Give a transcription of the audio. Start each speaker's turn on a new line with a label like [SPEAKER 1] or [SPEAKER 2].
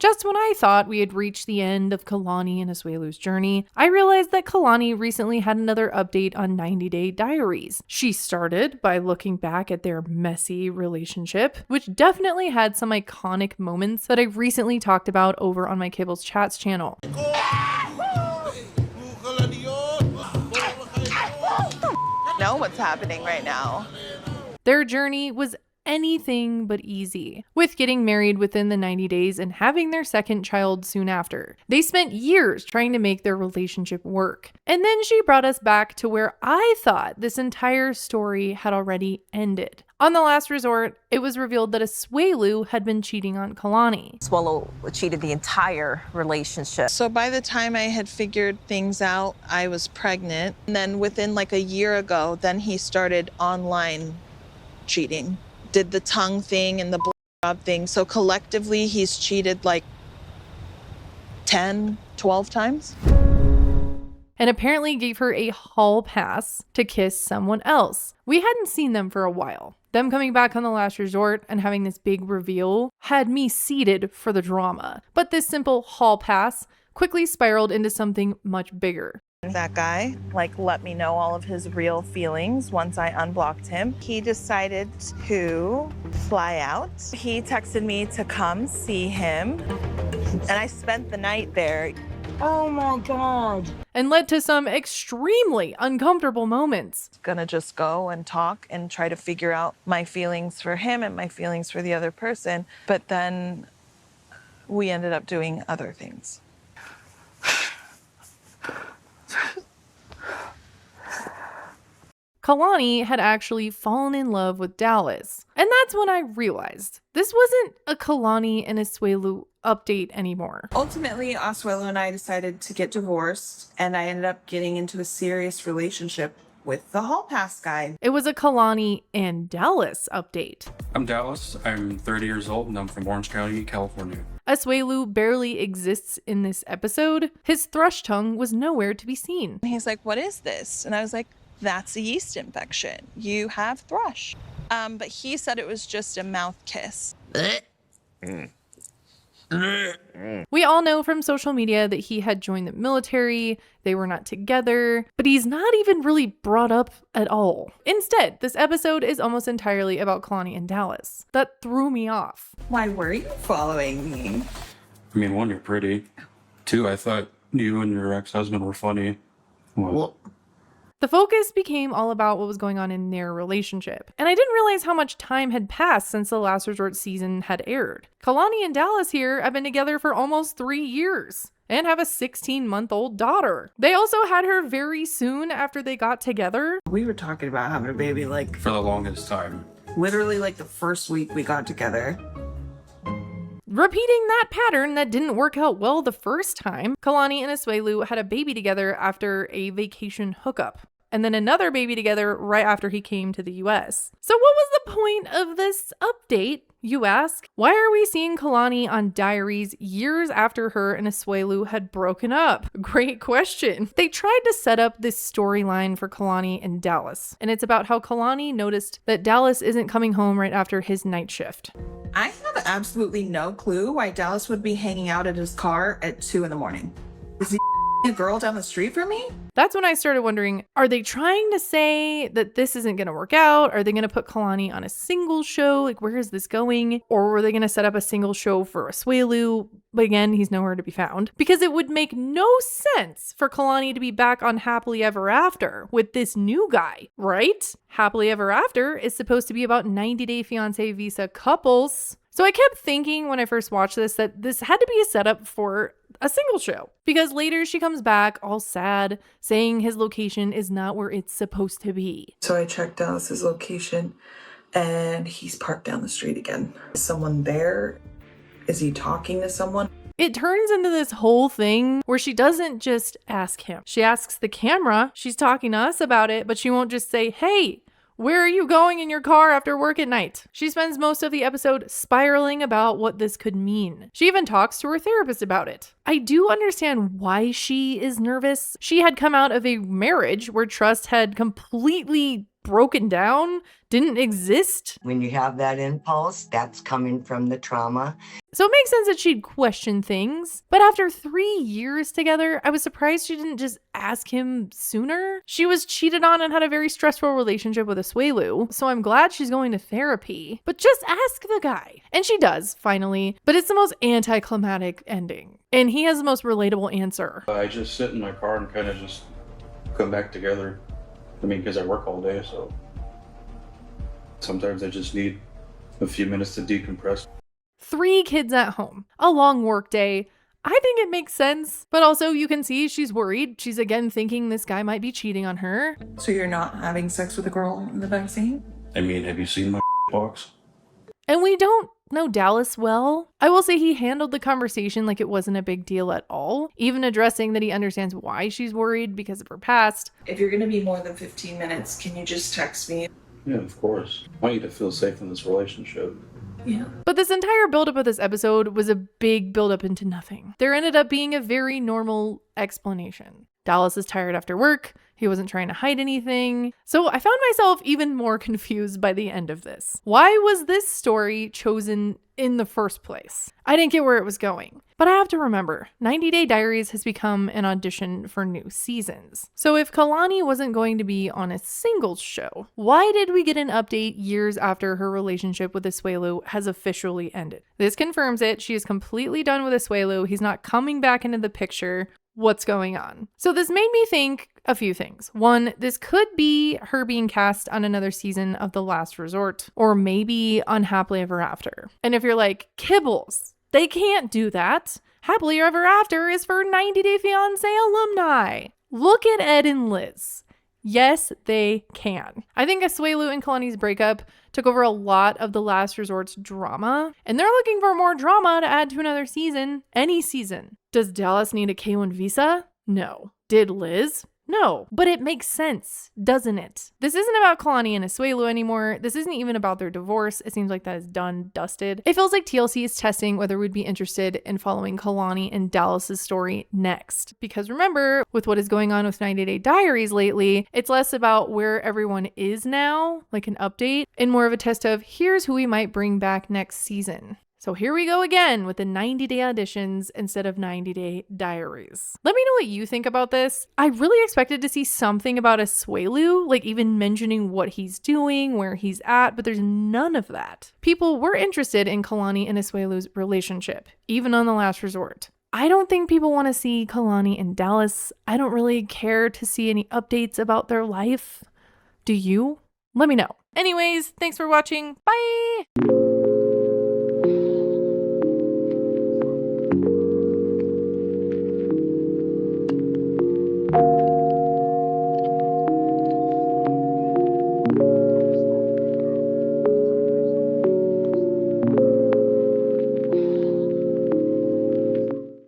[SPEAKER 1] Just when I thought we had reached the end of Kalani and Asuelu's journey, I realized that Kalani recently had another update on 90 Day Diaries. She started by looking back at their messy relationship, which definitely had some iconic moments that I recently talked about over on my Kiblz Chats channel.
[SPEAKER 2] Know what's happening right now.
[SPEAKER 1] Their journey was anything but easy, with getting married within the 90 days and having their second child soon after. They spent years trying to make their relationship work. And then she brought us back to where I thought this entire story had already ended. On the last resort, it was revealed that Asuelu had been cheating on Kalani.
[SPEAKER 3] Asuelu cheated the entire relationship.
[SPEAKER 2] So by the time I had figured things out, I was pregnant. And then within like a year ago, then he started online cheating. Did the tongue thing and the blowjob thing. So collectively, he's cheated like 10, 12 times.
[SPEAKER 1] And apparently gave her a hall pass to kiss someone else. We hadn't seen them for a while. Them coming back on the last resort and having this big reveal had me seated for the drama. But this simple hall pass quickly spiraled into something much bigger.
[SPEAKER 2] That guy, let me know all of his real feelings once I unblocked him. He decided to fly out. He texted me to come see him, and I spent the night there.
[SPEAKER 3] Oh my God.
[SPEAKER 1] And led to some extremely uncomfortable moments.
[SPEAKER 2] Gonna just go and talk and try to figure out my feelings for him and my feelings for the other person. But then we ended up doing other things.
[SPEAKER 1] Kalani had actually fallen in love with Dallas. And that's when I realized this wasn't a Kalani and Asuelu update anymore.
[SPEAKER 4] Ultimately, Asuelu and I decided to get divorced, and I ended up getting into a serious relationship with the hall pass guy.
[SPEAKER 1] It was a Kalani and Dallas update.
[SPEAKER 5] I'm Dallas. I'm 30 years old, and I'm from Orange County, California.
[SPEAKER 1] Asuelu barely exists in this episode. His thrush tongue was nowhere to be seen.
[SPEAKER 2] He's like, "What is this?" And I was like, "That's a yeast infection. You have thrush." But he said it was just a mouth kiss.
[SPEAKER 1] We all know from social media that he had joined the military, they were not together, but he's not even really brought up at all. Instead, this episode is almost entirely about Kalani and Dallas. That threw me off.
[SPEAKER 4] Why were you following me?
[SPEAKER 5] I mean, one, you're pretty. Two, I thought you and your ex-husband were funny. Well,
[SPEAKER 1] The focus became all about what was going on in their relationship. And I didn't realize how much time had passed since the Last Resort season had aired. Kalani and Dallas here have been together for almost 3 years and have a 16-month-old daughter. They also had her very soon after they got together.
[SPEAKER 4] We were talking about having a baby
[SPEAKER 5] for the longest time.
[SPEAKER 4] literally the first week we got together.
[SPEAKER 1] Repeating that pattern that didn't work out well the first time, Kalani and Asuelu had a baby together after a vacation hookup, and then another baby together right after he came to the US. So what was the point of this update, you ask? Why are we seeing Kalani on Diaries years after her and Asuelu had broken up? Great question. They tried to set up this storyline for Kalani and Dallas, and it's about how Kalani noticed that Dallas isn't coming home right after his night shift.
[SPEAKER 4] I have absolutely no clue why Dallas would be hanging out at his car at 2 a.m. Is he a girl down the street from me?
[SPEAKER 1] That's when I started wondering, are they trying to say that this isn't going to work out? Are they going to put Kalani on a single show? Where is this going? Or were they going to set up a single show for Asuelu? But again, he's nowhere to be found. Because it would make no sense for Kalani to be back on Happily Ever After with this new guy, right? Happily Ever After is supposed to be about 90 Day Fiancé visa couples. So I kept thinking when I first watched this that this had to be a setup for a single show, because later she comes back all sad, saying his location is not where it's supposed to be.
[SPEAKER 4] So I checked Dallas's location and he's parked down the street again. Is someone there? Is he talking to someone?
[SPEAKER 1] It turns into this whole thing where she doesn't just ask him. She asks the camera. She's talking to us about it, but she won't just say, "Hey, where are you going in your car after work at night?" She spends most of the episode spiraling about what this could mean. She even talks to her therapist about it. I do understand why she is nervous. She had come out of a marriage where trust had completely broken down, didn't exist.
[SPEAKER 6] When you have that impulse, that's coming from the trauma.
[SPEAKER 1] So it makes sense that she'd question things. But after 3 years together, I was surprised she didn't just ask him sooner. She was cheated on and had a very stressful relationship with Asuelu, so I'm glad she's going to therapy. But just ask the guy. And she does, finally. But it's the most anticlimactic ending. And he has the most relatable answer.
[SPEAKER 5] I just sit in my car and kind of just come back together. I mean, because I work all day, so sometimes I just need a few minutes to decompress.
[SPEAKER 1] 3 kids at home, a long work day. I think it makes sense, but also you can see she's worried. She's again thinking this guy might be cheating on her.
[SPEAKER 4] So you're not having sex with a girl in the vaccine?
[SPEAKER 5] I mean, have you seen my box?
[SPEAKER 1] And we don't know Dallas well. I will say he handled the conversation like it wasn't a big deal at all, even addressing that he understands why she's worried because of her past.
[SPEAKER 4] If you're gonna be more than 15 minutes, can you just text me?
[SPEAKER 5] Yeah, of course. I want you to feel safe in this relationship.
[SPEAKER 4] Yeah.
[SPEAKER 1] But this entire buildup of this episode was a big buildup into nothing. There ended up being a very normal explanation. Dallas is tired after work. He wasn't trying to hide anything. So I found myself even more confused by the end of this. Why was this story chosen in the first place? I didn't get where it was going. But I have to remember, 90 Day Diaries has become an audition for new seasons. So if Kalani wasn't going to be on a singles show, why did we get an update years after her relationship with Asuelu has officially ended? This confirms it. She is completely done with Asuelu. He's not coming back into the picture. What's going on? So this made me think a few things. One, this could be her being cast on another season of The Last Resort, or maybe Unhappily Ever After. And if you're like, Kiblz, they can't do that. Happily Ever After is for 90 Day Fiancé alumni. Look at Ed and Liz. Yes, they can. I think Asuelu and Kalani's breakup took over a lot of The Last Resort's drama, and they're looking for more drama to add to another season, any season. Does Dallas need a K1 visa? No. Did Liz? No. But it makes sense, doesn't it? This isn't about Kalani and Asuelu anymore. This isn't even about their divorce. It seems like that is done, dusted. It feels like TLC is testing whether we'd be interested in following Kalani and Dallas's story next. Because remember, with what is going on with 90 Day Diaries lately, it's less about where everyone is now, like an update, and more of a test of here's who we might bring back next season. So here we go again with the 90-day auditions instead of 90-day diaries. Let me know what you think about this. I really expected to see something about Asuelu, like even mentioning what he's doing, where he's at, but there's none of that. People were interested in Kalani and Asuelu's relationship, even on The Last Resort. I don't think people want to see Kalani and Dallas. I don't really care to see any updates about their life. Do you? Let me know. Anyways, thanks for watching. Bye!